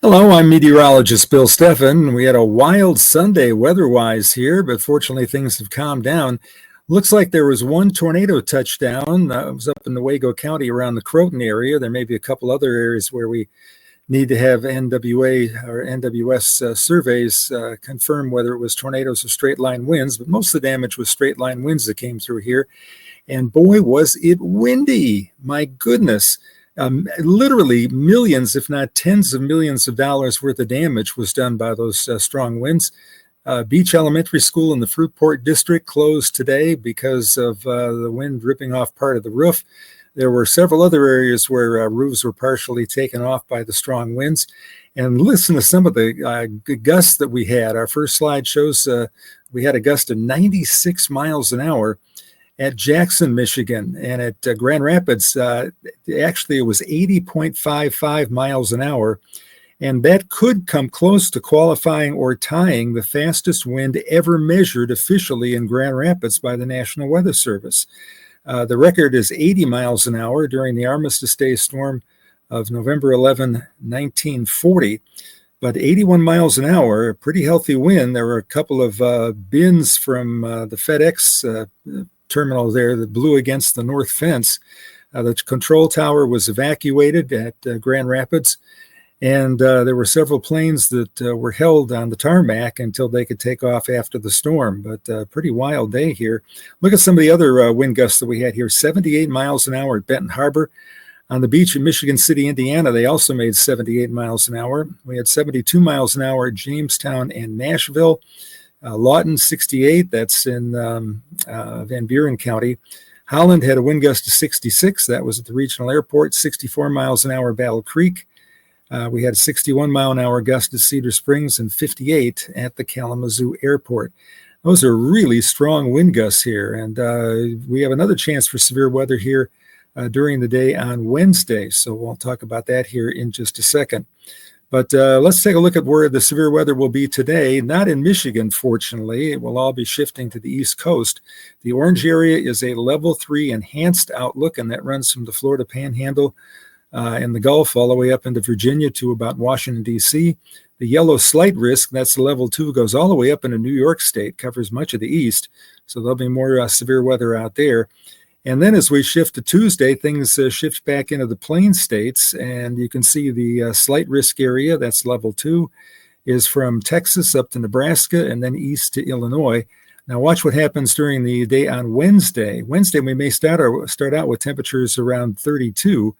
Hello, I'm meteorologist Bill Steffen. We had a wild Sunday weather-wise here, but fortunately things have calmed down. Looks like there was one tornado touchdown. It was up in Newaygo County around the Croton area. There may be a couple other areas where we need to have NWA or NWS surveys confirm whether it was tornadoes or straight line winds, but most of the damage was straight line winds that came through here. And boy, was it windy. My goodness. Literally millions, if not tens of millions of dollars worth of damage was done by those strong winds. Beach Elementary School in the Fruitport District closed today because of the wind ripping off part of the roof. There were several other areas where roofs were partially taken off by the strong winds. And listen to some of the gusts that we had. Our first slide shows we had a gust of 96 miles an hour at Jackson, Michigan, and at Grand Rapids, actually it was 80.55 miles an hour, and that could come close to qualifying or tying the fastest wind ever measured officially in Grand Rapids by the National Weather Service. The record is 80 miles an hour during the Armistice Day storm of November 11, 1940. But 81 miles an hour, a pretty healthy wind. There were a couple of bins from the FedEx terminal there that blew against the north fence. The control tower was evacuated at Grand Rapids, and there were several planes that were held on the tarmac until they could take off after the storm. But pretty wild day here. Look at some of the other wind gusts that we had here. 78 miles an hour at Benton Harbor. On the beach in Michigan City, Indiana, they also made 78 miles an hour. We had 72 miles an hour at Jamestown and Nashville. Lawton, 68, that's in Van Buren County. Holland had a wind gust of 66, that was at the regional airport. 64 miles an hour at Battle Creek. We had a 61 mile an hour gust at Cedar Springs and 58 at the Kalamazoo airport. Those are really strong wind gusts here, and we have another chance for severe weather here during the day on Wednesday, so we'll talk about that here in just a second. But let's take a look at where the severe weather will be today. Not in Michigan, fortunately. It will all be shifting to the East Coast. The orange area is a level 3 enhanced outlook, and that runs from the Florida Panhandle and the Gulf all the way up into Virginia to about Washington, D.C. The yellow slight risk, that's level 2, goes all the way up into New York State, covers much of the east. So there'll be more severe weather out there. And then as we shift to Tuesday, things shift back into the plain states, and you can see the slight risk area, that's level 2, is from Texas up to Nebraska and then east to Illinois. Now watch what happens during the day on Wednesday. Wednesday we may start out with temperatures around 32,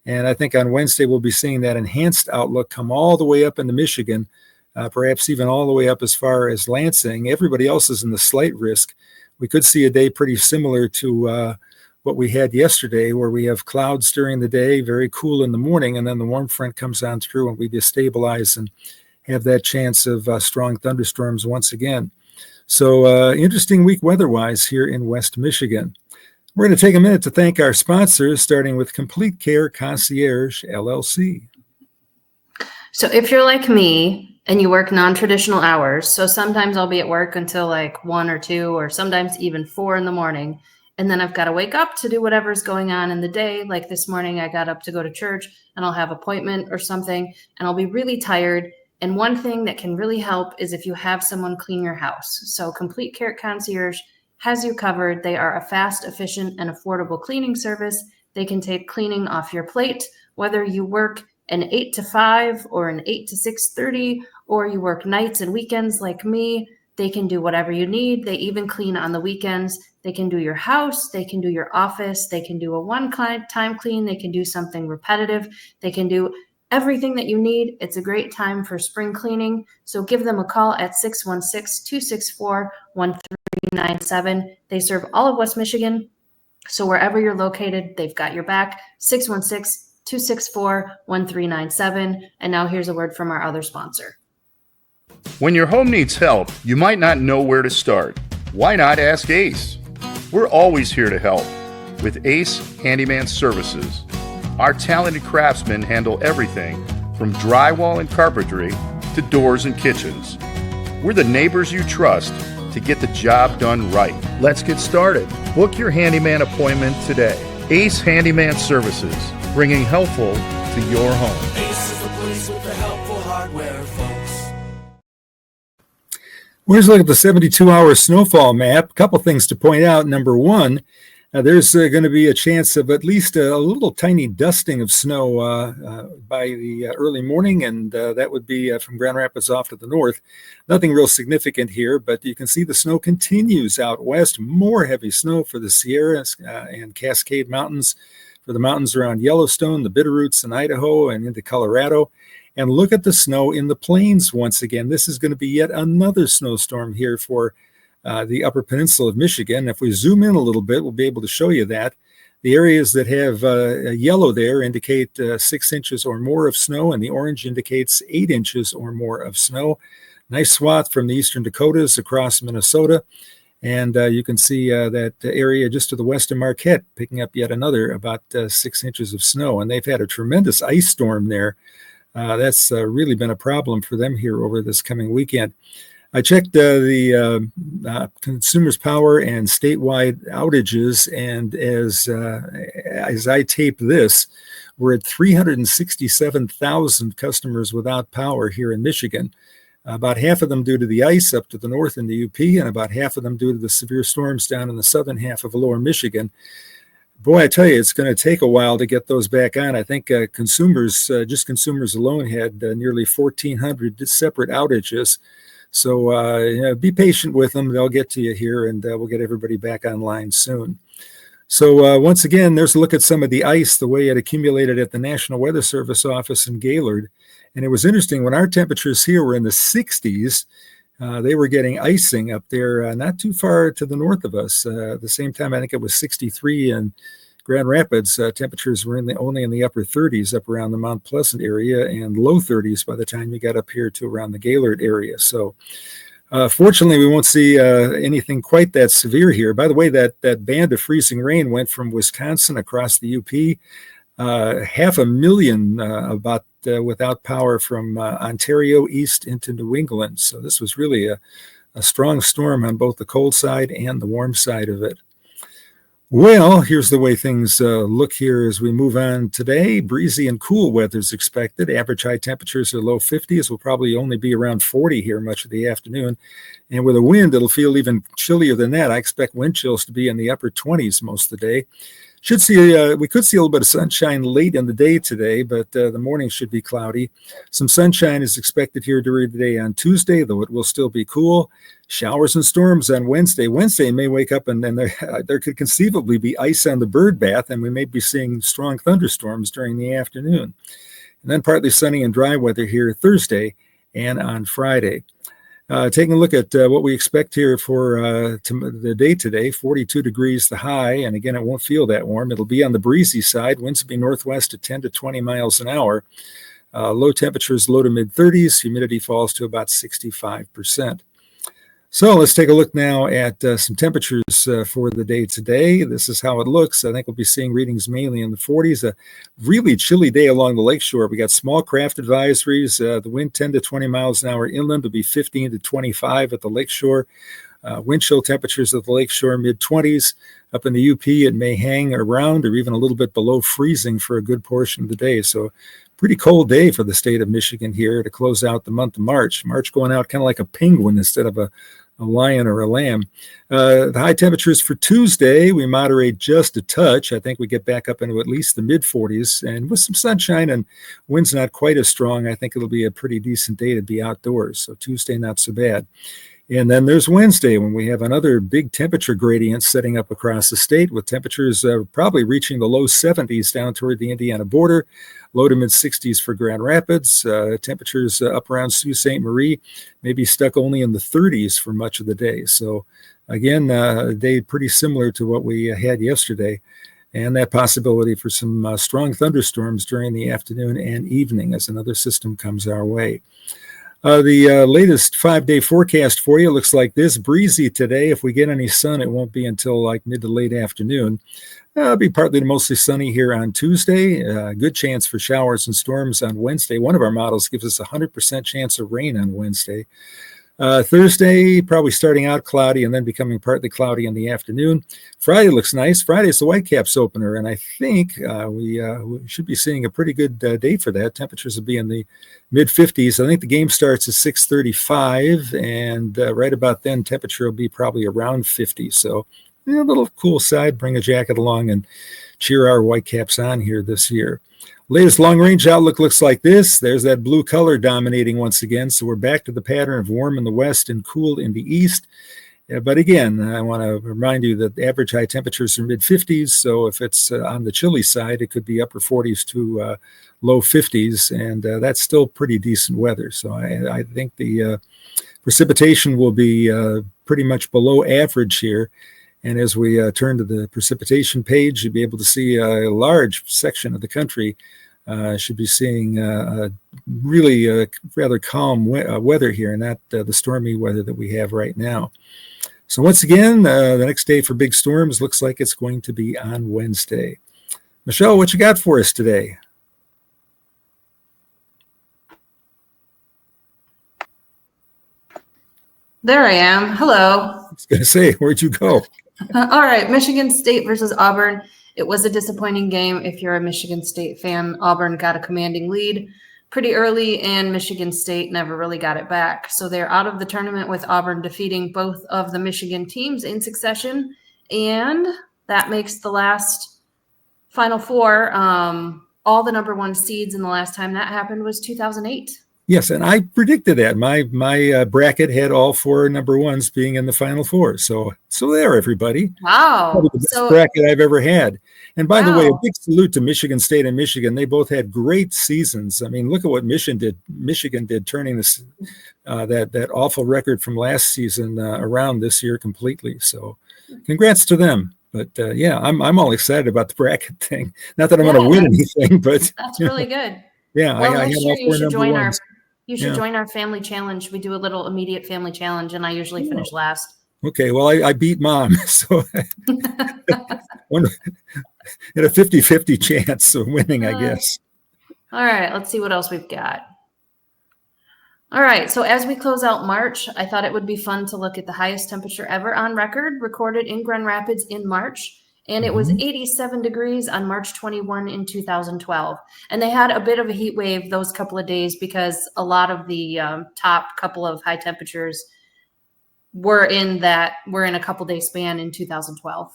and I think on Wednesday we'll be seeing that enhanced outlook come all the way up into Michigan, perhaps even all the way up as far as Lansing. Everybody else is in the slight risk. We could see a day pretty similar to what we had yesterday, where we have clouds during the day, very cool in the morning, and then the warm front comes on through and we destabilize and have that chance of strong thunderstorms once again. So interesting week weather-wise here in West Michigan. We're going to take a minute to thank our sponsors, starting with Complete Care Concierge, LLC. So if you're like me, and you work non-traditional hours, so sometimes I'll be at work until like 1 or 2, or sometimes even 4 in the morning. And then I've got to wake up to do whatever's going on in the day. Like this morning, I got up to go to church and I'll have an appointment or something, and I'll be really tired. And one thing that can really help is if you have someone clean your house. So Complete Care Concierge has you covered. They are a fast, efficient, and affordable cleaning service. They can take cleaning off your plate, whether you work an 8 to 5 or an 8 to 6:30, or you work nights and weekends like me. They can do whatever you need. They even clean on the weekends. They can do your house. They can do your office. They can do a one-time clean. They can do something repetitive. They can do everything that you need. It's a great time for spring cleaning. So give them a call at 616-264-1397. They serve all of West Michigan. So wherever you're located, they've got your back. 616-264-1397. And now here's a word from our other sponsor. When your home needs help, you might not know where to start. Why not ask Ace? We're always here to help with Ace Handyman Services. Our talented craftsmen handle everything from drywall and carpentry to doors and kitchens. We're the neighbors you trust to get the job done right. Let's get started. Book your handyman appointment today. Ace Handyman Services, bringing helpful to your home. Ace is the place with the helpful heart. Hardware, folks. Here's a look at the 72-hour snowfall map. A couple things to point out. Number one, there's going to be a chance of at least a little tiny dusting of snow by the early morning, and that would be from Grand Rapids off to the north. Nothing real significant here, but you can see the snow continues out west. More heavy snow for the Sierras and Cascade Mountains, for the mountains around Yellowstone, the Bitterroots in Idaho, and into Colorado. And look at the snow in the plains once again. This is going to be yet another snowstorm here for the Upper Peninsula of Michigan. If we zoom in a little bit, we'll be able to show you that. The areas that have yellow there indicate 6 inches or more of snow, and the orange indicates 8 inches or more of snow. Nice swath from the eastern Dakotas across Minnesota. And you can see that area just to the west of Marquette picking up yet another about 6 inches of snow. And they've had a tremendous ice storm there. That's really been a problem for them here over this coming weekend. I checked the Consumers Power and statewide outages, and as I tape this, we're at 367,000 customers without power here in Michigan. About half of them due to the ice up to the north in the UP, and about half of them due to the severe storms down in the southern half of lower Michigan. Boy, I tell you, it's going to take a while to get those back on. I think consumers alone had nearly 1,400 separate outages. So be patient with them. They'll get to you here, and we'll get everybody back online soon. So once again, there's a look at some of the ice, the way it accumulated at the National Weather Service office in Gaylord. And it was interesting, when our temperatures here were in the 60s, they were getting icing up there not too far to the north of us. At the same time, I think it was 63 in Grand Rapids. Temperatures were only in the upper 30s up around the Mount Pleasant area, and low 30s by the time you got up here to around the Gaylord area. So fortunately, we won't see anything quite that severe here. By the way, that band of freezing rain went from Wisconsin across the UP, 500,000 about without power from Ontario east into New England. So this was really a strong storm on both the cold side and the warm side of it. Well, here's the way things look here as we move on today. Breezy and cool weather is expected. Average high temperatures are low 50s. Will probably only be around 40 here much of the afternoon. And with a wind, it'll feel even chillier than that. I expect wind chills to be in the upper 20s most of the day. We could see a little bit of sunshine late in the day today, but the morning should be cloudy. Some sunshine is expected here during the day on Tuesday, though it will still be cool. Showers and storms on Wednesday. Wednesday may wake up and there could conceivably be ice on the bird bath, and we may be seeing strong thunderstorms during the afternoon. And then partly sunny and dry weather here Thursday and on Friday. Taking a look at what we expect here for the day today, 42 degrees the high, and again, it won't feel that warm. It'll be on the breezy side. Winds will be northwest at 10 to 20 miles an hour. Low temperatures, low to mid 30s. Humidity falls to about 65%. So let's take a look now at some temperatures for the day today. This is how it looks. I think we'll be seeing readings mainly in the 40s. A really chilly day along the lakeshore. We got small craft advisories. The wind 10 to 20 miles an hour inland will be 15 to 25 at the lakeshore. Wind chill temperatures at the lakeshore mid-20s. Up in the UP, it may hang around or even a little bit below freezing for a good portion of the day. So pretty cold day for the state of Michigan here to close out the month of March. March going out kind of like a penguin instead of a lion or a lamb. The high temperatures for Tuesday, we moderate just a touch. I think we get back up into at least the mid-40s, and with some sunshine and winds not quite as strong, I think it'll be a pretty decent day to be outdoors. So Tuesday, not so bad. And then there's Wednesday, when we have another big temperature gradient setting up across the state, with temperatures probably reaching the low 70s down toward the Indiana border, low to mid 60s for Grand Rapids. Temperatures up around Sault Ste. Marie may be stuck only in the 30s for much of the day. So again, a day pretty similar to what we had yesterday, and that possibility for some strong thunderstorms during the afternoon and evening as another system comes our way. The latest 5-day forecast for you looks like this. Breezy today. If we get any sun, it won't be until like mid to late afternoon. It'll be partly to mostly sunny here on Tuesday. Good chance for showers and storms on Wednesday. One of our models gives us a 100% chance of rain on Wednesday. Thursday, probably starting out cloudy and then becoming partly cloudy in the afternoon. Friday looks nice. Friday is the Whitecaps opener, and I think we should be seeing a pretty good day for that. Temperatures will be in the mid-50s. I think the game starts at 6:35, and right about then, temperature will be probably around 50. So a little cool side. Bring a jacket along and cheer our Whitecaps on here this year. Latest long-range outlook looks like this. There's that blue color dominating once again. So we're back to the pattern of warm in the west and cool in the east. But again, I want to remind you that the average high temperatures are mid-50s. So if it's on the chilly side, it could be upper 40s to low 50s. And that's still pretty decent weather. So I think the precipitation will be pretty much below average here. And as we turn to the precipitation page, you'll be able to see a large section of the country should be seeing really rather calm weather here, and not the stormy weather that we have right now. So once again, the next day for big storms looks like it's going to be on Wednesday. Michelle, what you got for us today? There I am. Hello. I was going to say, where'd you go? All right, Michigan State versus Auburn. It was a disappointing game. If you're a Michigan State fan, Auburn got a commanding lead pretty early, and Michigan State never really got it back. So they're out of the tournament with Auburn defeating both of the Michigan teams in succession, and that makes the last Final Four. All the number one seeds, and the last time that happened was 2008. Yes, and I predicted that. My bracket had all four number ones being in the Final Four. So there, everybody. Wow. Probably the best bracket I've ever had. And by the way, a big salute to Michigan State and Michigan. They both had great seasons. I mean, look at what Michigan did, turning this that awful record from last season around this year completely. So congrats to them. But yeah, I'm all excited about the bracket thing. Not that I'm going to win anything, but that's really good. Yeah, well, I next year you should join our join our family challenge. We do a little immediate family challenge, and I usually finish last. Okay, well, I beat Mom, so in a 50-50 chance of winning, I guess. All right, let's see what else we've got. All right, so as we close out March, I thought it would be fun to look at the highest temperature ever on record recorded in Grand Rapids in March. And it was 87 degrees on March 21 in 2012. And they had a bit of a heat wave those couple of days because a lot of the top couple of high temperatures were in a couple day span in 2012.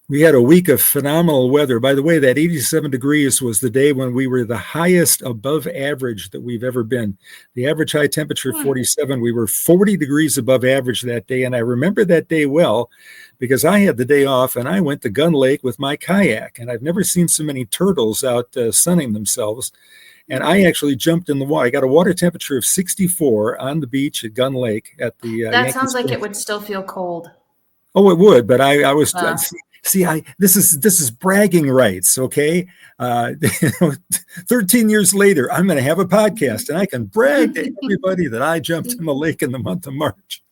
We had a week of phenomenal weather. By the way, that 87 degrees was the day when we were the highest above average that we've ever been. The average high temperature, 47. We were 40 degrees above average that day. And I remember that day well because I had the day off and I went to Gun Lake with my kayak. And I've never seen so many turtles out sunning themselves. And I actually jumped in the water. I got a water temperature of 64 on the beach at Gun Lake at the That Yankee sounds like Stadium. it would still feel cold. Oh, it would, but I was this is bragging rights, okay? 13 years later, I'm going to have a podcast, and I can brag to everybody that I jumped in the lake in the month of March.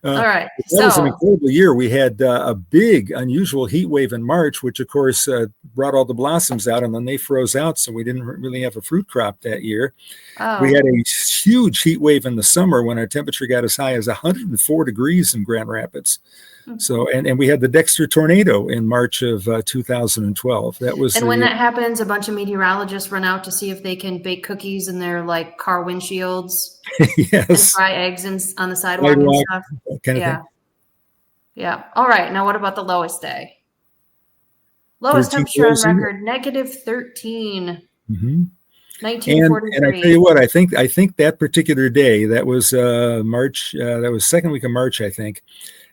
All right. That was an incredible year. We had a big, unusual heat wave in March, which, of course, brought all the blossoms out, and then they froze out, so we didn't really have a fruit crop that year. We had a huge heat wave in the summer when our temperature got as high as 104 degrees in Grand Rapids. So, and we had the Dexter tornado in March of 2012. That was, and when that happens, a bunch of meteorologists run out to see if they can bake cookies in their like car windshields. Yes, and fry eggs on the sidewalk and stuff. Kind of thing. Yeah. All right. Now, what about the lowest day? Lowest temperature on record, -13. 1943. And I tell you what, I think that particular day, that was March. That was second week of March, I think,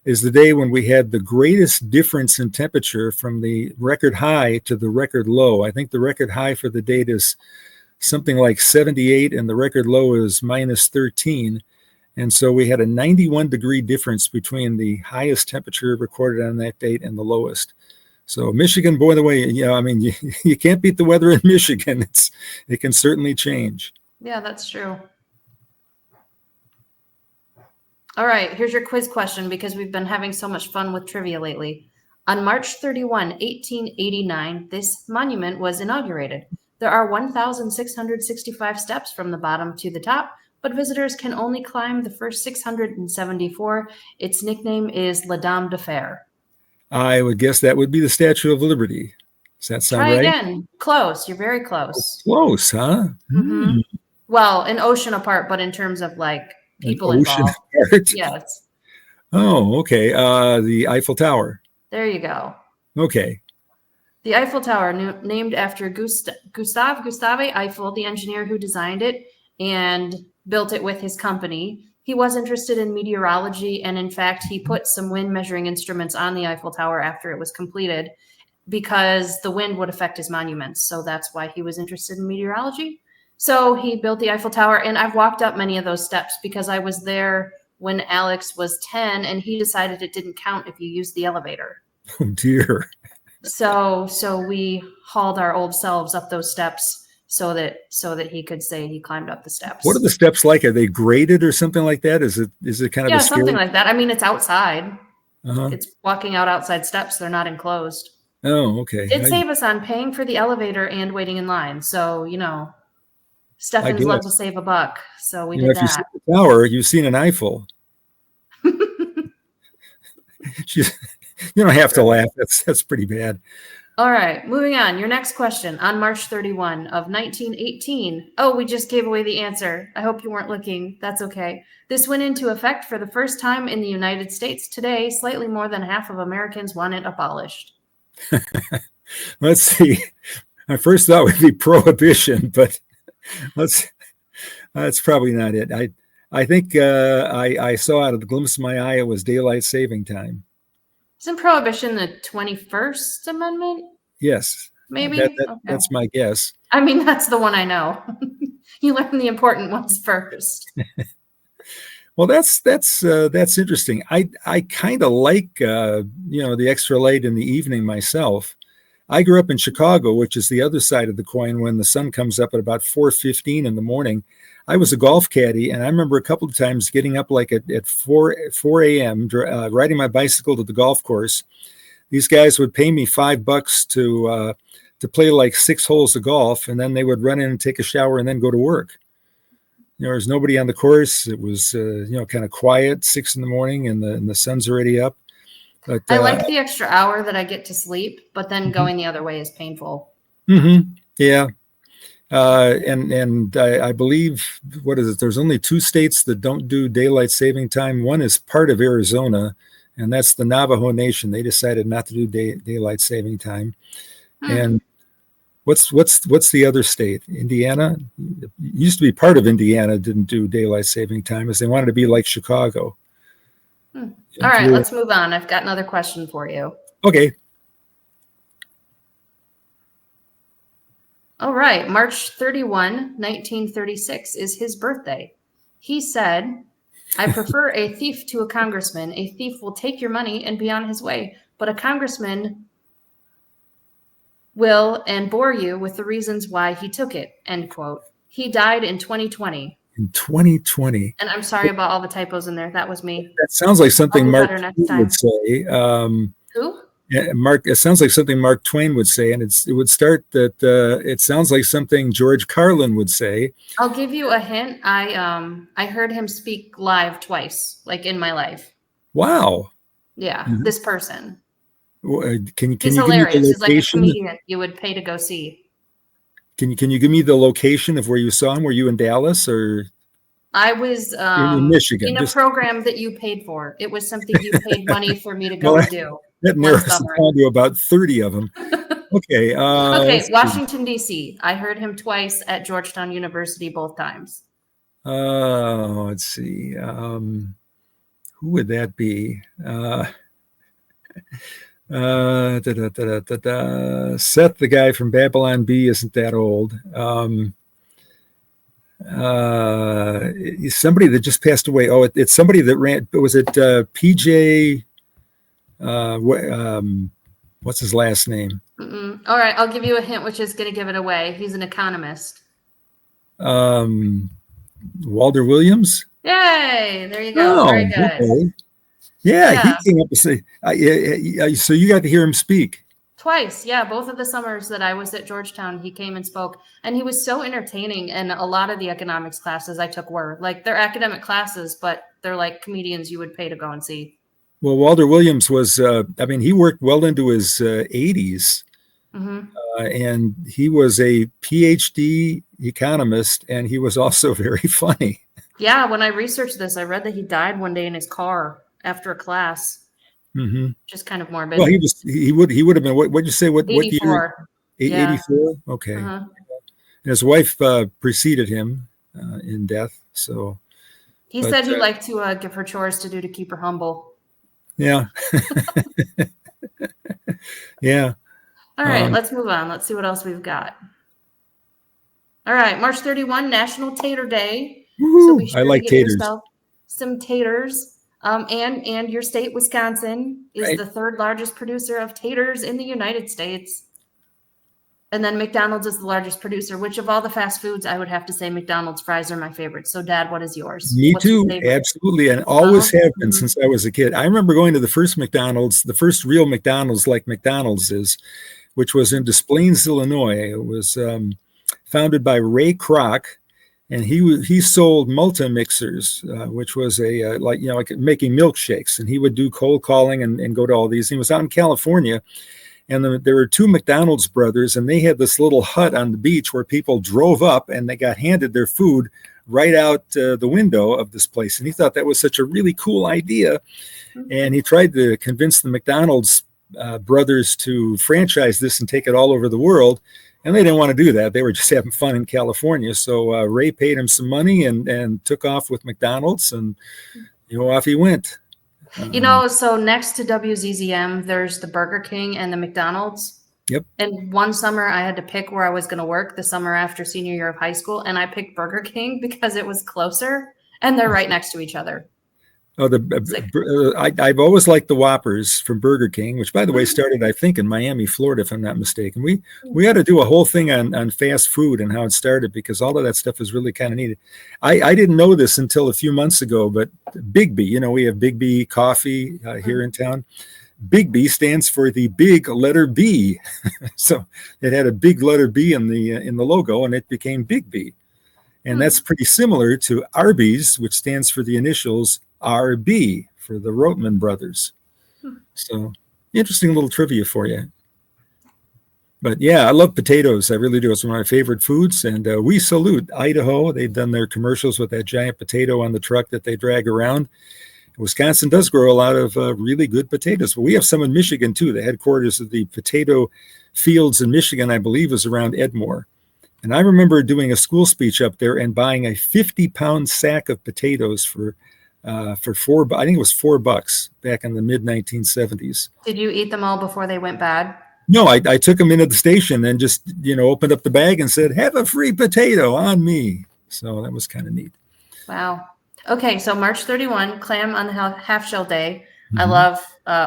is the day when we had the greatest difference in temperature from the record high to the record low. I think the record high for the date is something like 78 and the record low is -13. And so we had a 91 degree difference between the highest temperature recorded on that date and the lowest. So Michigan, by the way, I mean, you can't beat the weather in Michigan. It can certainly change. Yeah, that's true. All right, here's your quiz question because we've been having so much fun with trivia lately. On March 31, 1889, this monument was inaugurated. There are 1,665 steps from the bottom to the top. but visitors can only climb the first 674. Its nickname is La Dame de Fer. I would guess that would be the Statue of Liberty. Does that sound Try right? again. Close. You're very close. Close, huh? Mhm. Well, an ocean apart, but in terms of like people An ocean involved. apart. Yes. Oh, okay. The Eiffel Tower. There you go. Okay. The Eiffel Tower, named after Gustave Eiffel, the engineer who designed it and built it with his company. He was interested in meteorology, and in fact, he put some wind measuring instruments on the Eiffel Tower after it was completed because the wind would affect his monuments. So that's why he was interested in meteorology. So he built the Eiffel Tower, and I've walked up many of those steps because I was there when Alex was 10, and he decided it didn't count if you used the elevator. Oh, dear. So we hauled our old selves up those steps so that he could say he climbed up the steps. What are the steps like? Are they graded or something like that? Is it kind of a scary? Something like that. I mean, it's outside. Uh-huh. It's walking outside steps. They're not enclosed. Oh, okay. It'd save us on paying for the elevator and waiting in line. So, Steffen's love to save a buck. So we did if that. you've seen the tower, you've seen an Eiffel. You don't have to laugh. That's pretty bad. All right, moving on. Your next question. On March 31 of 1918. Oh, we just gave away the answer. I hope you weren't looking. That's okay. This went into effect for the first time in the United States. Today, slightly more than half of Americans want it abolished. Let's see. My first thought would be prohibition, but that's probably not it. I think I saw out of the glimpse of my eye it was daylight saving time. Isn't prohibition the 21st Amendment? Yes. Maybe? Okay. Okay. That's my guess. I mean, that's the one I know. You learn the important ones first. Well, that's interesting. I kind of like the extra light in the evening myself. I grew up in Chicago, which is the other side of the coin. When the sun comes up at about 4:15 in the morning, I was a golf caddy, and I remember a couple of times getting up like at 4 a.m. Riding my bicycle to the golf course. These guys would pay me $5 to play like 6 holes of golf, and then they would run in and take a shower and then go to work. There was nobody on the course. It was kind of quiet, 6 in the morning, and the sun's already up. But I like the extra hour that I get to sleep, but then going the other way is painful. Mm-hmm. Yeah. And I believe, what is it? There's only 2 states that don't do daylight saving time. One is part of Arizona, and that's the Navajo Nation. They decided not to do daylight saving time. And what's the other state? Indiana? It used to be part of Indiana didn't do daylight saving time, as they wanted to be like Chicago. All right, let's move on. I've got another question for you. Okay. All right, March 31, 1936 is his birthday. He said, I prefer a thief to a congressman. A thief will take your money and be on his way, but a congressman will and bore you with the reasons why he took it, end quote. He died in 2020. In 2020. And I'm sorry about all the typos in there. That was me. That sounds like something Mark Twain would say. Who? Yeah, Mark. It sounds like something Mark Twain would say, and it would start that. It sounds like something George Carlin would say. I'll give you a hint. I heard him speak live twice, like in my life. Wow. Yeah, this person. Can He's you hilarious. give me the He's like a location? comedian you would pay to go see. Can you give me the location of where you saw him? Were you in Dallas or? I was in Michigan, in a program that you paid for. It was something you paid money for me to go and do. That narrows it down to about 30 of them. Okay. Okay, Washington, D.C. I heard him twice at Georgetown University, both times. Let's see. Who would that be? Seth, the guy from Babylon Bee, isn't that old. Somebody that just passed away. Oh, it's somebody that ran. Was it PJ? What's his last name? All right, I'll give you a hint, which is going to give it away. He's an economist. Walter Williams. Yay! There you go. Very good. Okay. Yeah, he came up to say. So you got to hear him speak. Twice, yeah. Both of the summers that I was at Georgetown, he came and spoke, and he was so entertaining. And a lot of the economics classes I took were like they're academic classes, but they're like comedians you would pay to go and see. Well, Walter Williams was, he worked well into his 80s, and he was a PhD economist, and he was also very funny. Yeah, when I researched this, I read that he died one day in his car after a class. Just kind of morbid. Well, he would have been, what'd you say, what year? 84. 84? Okay. And his wife preceded him in death, so. He said he liked to give her chores to do to keep her humble. Yeah. Yeah. All right, let's move on. Let's see what else we've got. All right, March 31, National Tater Day. So be sure I like to get taters. yourself some taters. And your state, Wisconsin, is the third largest producer of taters in the United States. And then McDonald's is the largest producer, which of all the fast foods, I would have to say McDonald's fries are my favorite. So, Dad, what is yours? Me What's your too, favorite? absolutely, and always have been since I was a kid. I remember going to the first McDonald's, the first real McDonald's like McDonald's is, which was in Des Plaines, Illinois. It was founded by Ray Kroc, and he sold multi-mixers, which was like making milkshakes, and he would do cold calling and go to all these. He was out in California, and there were two McDonald's brothers, and they had this little hut on the beach where people drove up and they got handed their food right out the window of this place. And he thought that was such a really cool idea, and he tried to convince the McDonald's brothers to franchise this and take it all over the world. And they didn't want to do that. They were just having fun in California. So Ray paid him some money and took off with McDonald's, and off he went. So next to WZZM, there's the Burger King and the McDonald's. Yep. And one summer I had to pick where I was going to work the summer after senior year of high school, and I picked Burger King because it was closer, and they're right next to each other. I've always liked the Whoppers from Burger King, which, by the way, started, I think, in Miami, Florida, if I'm not mistaken. We had to do a whole thing on fast food and how it started, because all of that stuff is really kind of needed. I didn't know this until a few months ago, but Big B, we have Big B coffee here in town. Big B stands for the big letter B. So it had a big letter B in the logo, and it became Big B. And that's pretty similar to Arby's, which stands for the initials RB for the Rotman brothers. So interesting little trivia for you. But yeah, I love potatoes. I really do. It's one of my favorite foods. And we salute Idaho. They've done their commercials with that giant potato on the truck that they drag around. Wisconsin does grow a lot of really good potatoes. But we have some in Michigan too. The headquarters of the potato fields in Michigan, I believe, is around Edmore. And I remember doing a school speech up there and buying a 50-pound sack of potatoes for I think it was $4 back in the mid 1970s. Did you eat them all before they went bad? No, I took them into the station and just opened up the bag and said, "Have a free potato on me." So that was kind of neat. Wow. Okay, so March 31, clam on the half shell day. I love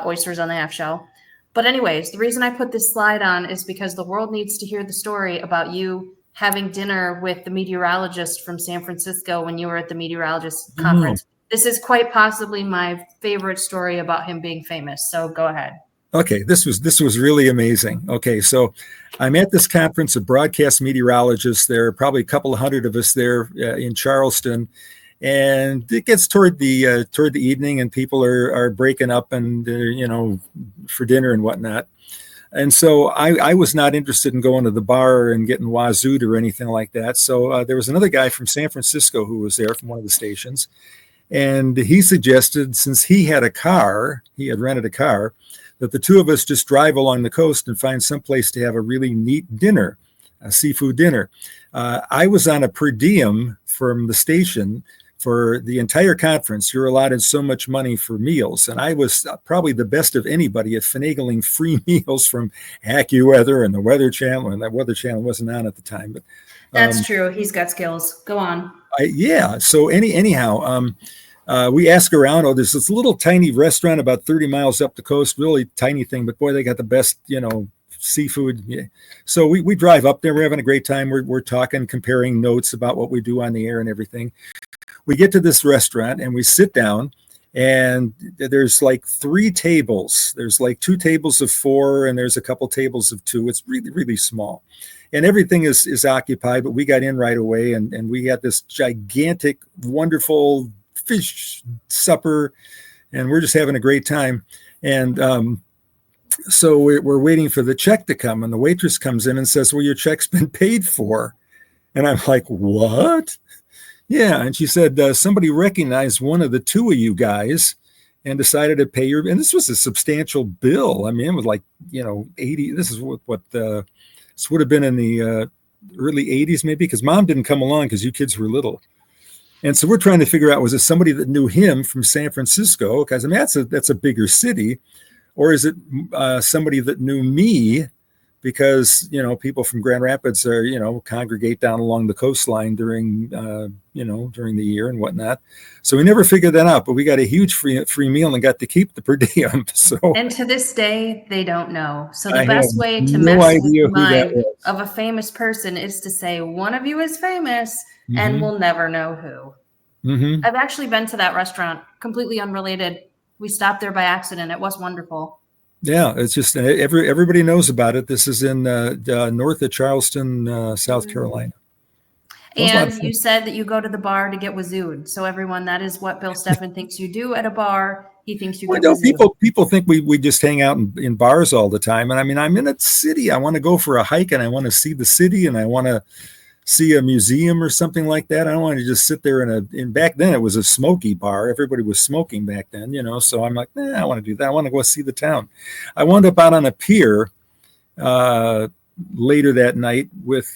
oysters on the half shell. But anyways, the reason I put this slide on is because the world needs to hear the story about you having dinner with the meteorologist from San Francisco when you were at the meteorologist conference. This is quite possibly my favorite story about him being famous. So go ahead. Okay, this was really amazing. Okay, so I'm at this conference of broadcast meteorologists. There are probably a couple of hundred of us there in Charleston, and it gets toward the evening, and people are breaking up and for dinner and whatnot. And so I was not interested in going to the bar and getting wazooed or anything like that. So there was another guy from San Francisco who was there from one of the stations. And he suggested, since he had rented a car, that the two of us just drive along the coast and find some place to have a really neat dinner, a seafood dinner. I was on a per diem from the station for the entire conference. You're allotted so much money for meals. And I was probably the best of anybody at finagling free meals from AccuWeather and the Weather Channel. And that Weather Channel wasn't on at the time. But that's true. He's got skills. Go on. So anyhow, we ask around. Oh, there's this little tiny restaurant about 30 miles up the coast, really tiny thing, but boy, they got the best, seafood. Yeah. So we drive up there. We're having a great time. We're talking, comparing notes about what we do on the air and everything. We get to this restaurant and we sit down, And there's like 3 tables. There's like 2 tables of 4, and there's a couple tables of 2. It's really, really small. And everything is occupied, but we got in right away, and we got this gigantic, wonderful fish supper, and we're just having a great time. And so we're waiting for the check to come, and the waitress comes in and says, well, your check's been paid for. And I'm like, what? Yeah. And she said, somebody recognized one of the 2 of you guys and decided to pay your, and this was a substantial bill. I mean, it was like, 80, this is what this would have been in the early 80s, maybe, because Mom didn't come along because you kids were little. And so we're trying to figure out, was it somebody that knew him from San Francisco? Because I mean, that's a bigger city. Or is it somebody that knew me? Because, people from Grand Rapids are, congregate down along the coastline during the year and whatnot. So we never figured that out, but we got a huge free meal and got to keep the per diem. So, and to this day, they don't know. So the I best have way to no mess idea with the who that mind was. of a famous person is to say one of you is famous, and we'll never know who. Mm-hmm. I've actually been to that restaurant, completely unrelated. We stopped there by accident. It was wonderful. Yeah, it's just everybody knows about it. This is in north of Charleston, South Carolina. And you said that you go to the bar to get wazooed. So everyone, that is what Bill Steffen thinks you do at a bar. He thinks you get wazooed. People think we just hang out in bars all the time. And I mean, I'm in a city. I want to go for a hike, and I want to see the city, and I want to see a museum or something like that. I don't want to just sit there in back then it was a smoky bar. Everybody was smoking back then, so I'm like, I want to do that. I want to go see the town. I wound up out on a pier later that night with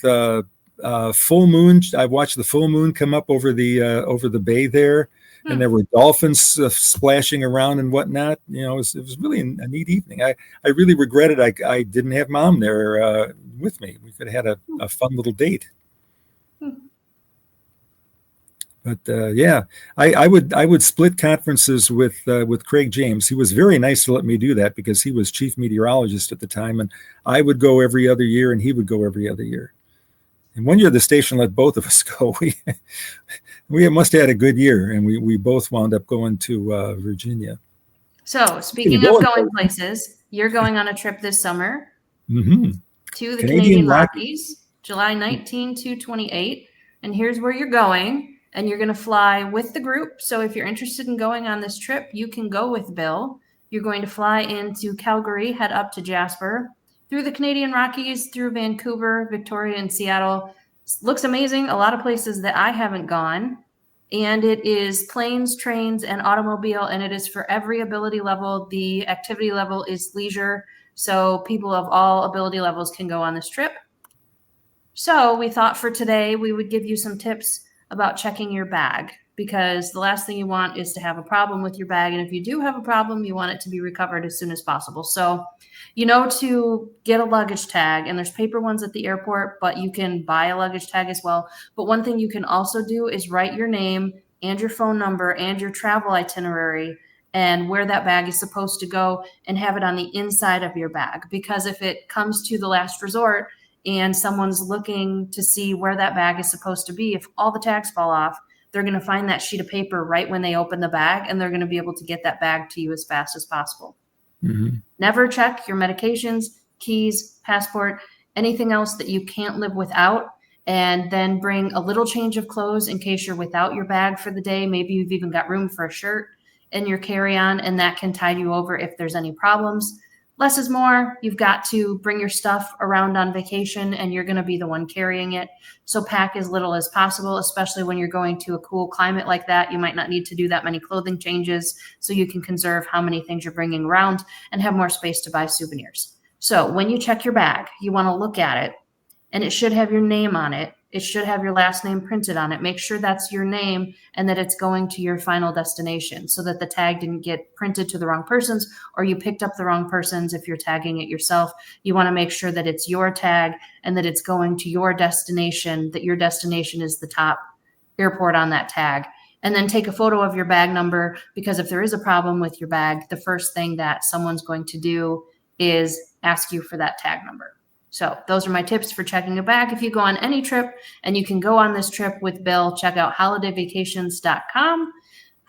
full moon. I watched the full moon come up over the bay there, and there were dolphins splashing around and whatnot. It was really a neat evening. I really regretted I didn't have Mom there with me. We could have had a fun little date. But yeah, I would split conferences with Craig James. He was very nice to let me do that because he was chief meteorologist at the time, and I would go every other year, and he would go every other year. And one year the station let both of us go. We must have had a good year, and we both wound up going to Virginia. So speaking of going places, you're going on a trip this summer to the Canadian Rockies, July 19 to 28. And here's where you're going. And you're going to fly with the group. So if you're interested in going on this trip, you can go with Bill. You're going to fly into Calgary, head up to Jasper, through the Canadian Rockies, through Vancouver, Victoria, and Seattle. Looks amazing. A lot of places that I haven't gone. And it is planes, trains, and automobile. And it is for every ability level. The activity level is leisure. So people of all ability levels can go on this trip. So we thought for today, we would give you some tips about checking your bag, because the last thing you want is to have a problem with your bag. And if you do have a problem, you want it to be recovered as soon as possible. So, to get a luggage tag, and there's paper ones at the airport, but you can buy a luggage tag as well. But one thing you can also do is write your name and your phone number and your travel itinerary and where that bag is supposed to go, and have it on the inside of your bag. Because if it comes to the last resort and someone's looking to see where that bag is supposed to be, if all the tags fall off, they're going to find that sheet of paper right when they open the bag, and they're going to be able to get that bag to you as fast as possible. Never check your medications, keys, passport, anything else that you can't live without, and then bring a little change of clothes in case you're without your bag for the day. Maybe you've even got room for a shirt in your carry-on, and that can tide you over if there's any problems. Less is more. You've got to bring your stuff around on vacation, and you're going to be the one carrying it. So pack as little as possible, especially when you're going to a cool climate like that. You might not need to do that many clothing changes, so you can conserve how many things you're bringing around and have more space to buy souvenirs. So when you check your bag, you want to look at it, and it should have your name on it. It should have your last name printed on it. Make sure that's your name and that it's going to your final destination, so that the tag didn't get printed to the wrong persons, or you picked up the wrong persons if you're tagging it yourself. You want to make sure that it's your tag and that it's going to your destination, that your destination is the top airport on that tag. And then take a photo of your bag number, because if there is a problem with your bag, the first thing that someone's going to do is ask you for that tag number. So those are my tips for checking a bag if you go on any trip, and you can go on this trip with Bill. Check out holidayvacations.com.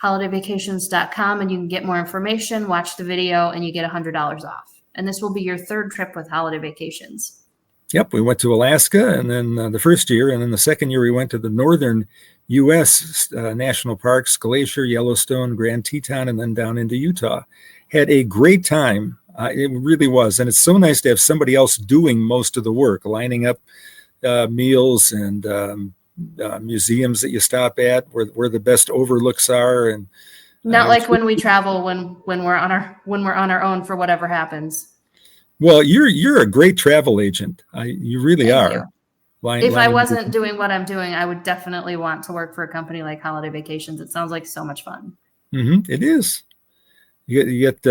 holidayvacations.com, and you can get more information, watch the video, and you get $100 off. And this will be your third trip with Holiday Vacations. Yep, we went to Alaska, and then the first year, and then the second year we went to the northern U.S. National parks, Glacier, Yellowstone, Grand Teton, and then down into Utah. Had a great time. It really was, and it's so nice to have somebody else doing most of the work, lining up meals and museums that you stop at, where the best overlooks are, and not like when we travel when we're on our own for whatever happens. Well, you're a great travel agent. You really Thank are. you. If I wasn't doing what I'm doing, I would definitely want to work for a company like Holiday Vacations. It sounds like so much fun. It is. You get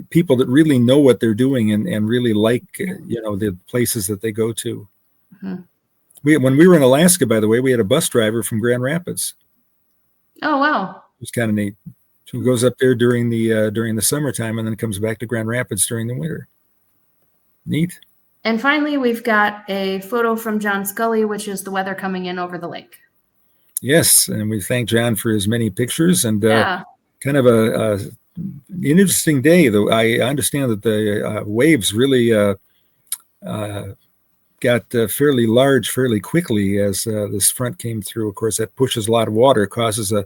people that really know what they're doing and really like the places that they go to. When we were in Alaska, by the way, we had a bus driver from Grand Rapids. Oh wow! It was kind of neat. Who goes up there during the summertime and then comes back to Grand Rapids during the winter. Neat. And finally, we've got a photo from John Scully, which is the weather coming in over the lake. Yes, and we thank John for his many pictures and kind of an interesting day. Though I understand that the waves really got fairly large fairly quickly as this front came through. Of course, that pushes a lot of water, causes a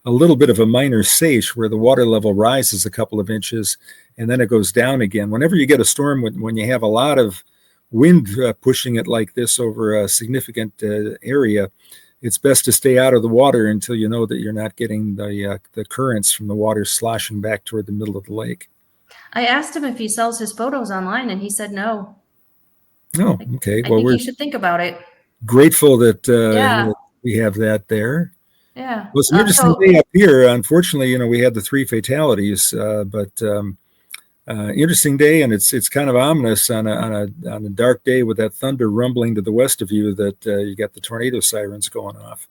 little bit of a minor seiche where the water level rises a couple of inches and then it goes down again. Whenever you get a storm, when you have a lot of wind pushing it like this over a significant area, it's best to stay out of the water until you know that you're not getting the currents from the water sloshing back toward the middle of the lake. I asked him if he sells his photos online, and he said no. Oh, okay. I think you should think about it. Grateful that we have that there. Yeah. Well, it's an interesting day up here. Unfortunately, we had the 3 fatalities, but interesting day, and it's kind of ominous on a dark day with that thunder rumbling to the west of you that you got the tornado sirens going off.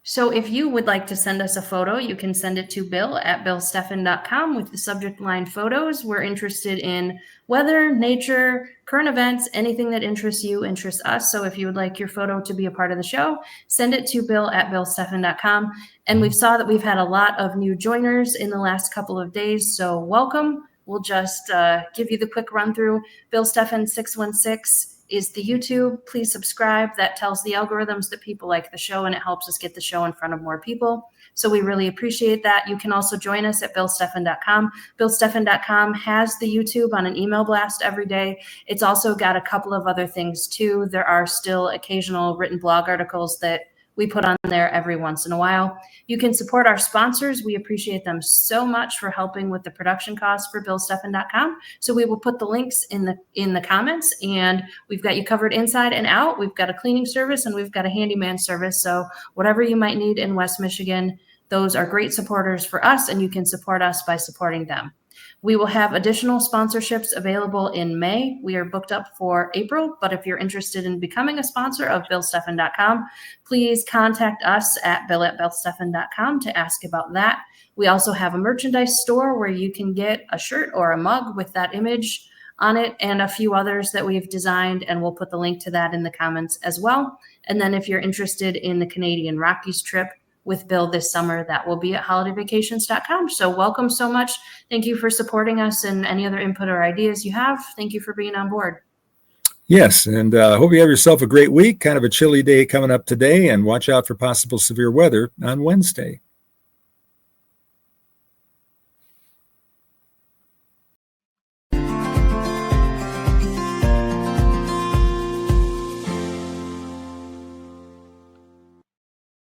So if you would like to send us a photo, you can send it to bill@billsteffen.com with the subject line photos. We're interested in weather, nature, current events, anything that interests you, interests us. So if you would like your photo to be a part of the show, send it to bill@billsteffen.com. And we've saw that we've had a lot of new joiners in the last couple of days. So welcome. We'll just give you the quick run through. Bill Steffen 616 is the YouTube. Please subscribe. That tells the algorithms that people like the show, and it helps us get the show in front of more people. So we really appreciate that. You can also join us at billsteffen.com. Billsteffen.com has the YouTube on an email blast every day. It's also got a couple of other things too. There are still occasional written blog articles that we put on there every once in a while. You can support our sponsors. We appreciate them so much for helping with the production costs for billsteffen.com. So we will put the links in the comments, and we've got you covered inside and out. We've got a cleaning service and we've got a handyman service. So whatever you might need in West Michigan, those are great supporters for us, and you can support us by supporting them. We will have additional sponsorships available in May. We are booked up for April, but if you're interested in becoming a sponsor of billsteffen.com, please contact us at bill@billsteffen.com to ask about that. We also have a merchandise store where you can get a shirt or a mug with that image on it and a few others that we've designed, and we'll put the link to that in the comments as well. And then if you're interested in the Canadian Rockies trip with Bill this summer, that will be at holidayvacations.com. So welcome so much. Thank you for supporting us, and any other input or ideas you have, thank you for being on board. Yes, and I hope you have yourself a great week. Kind of a chilly day coming up today, and watch out for possible severe weather on Wednesday.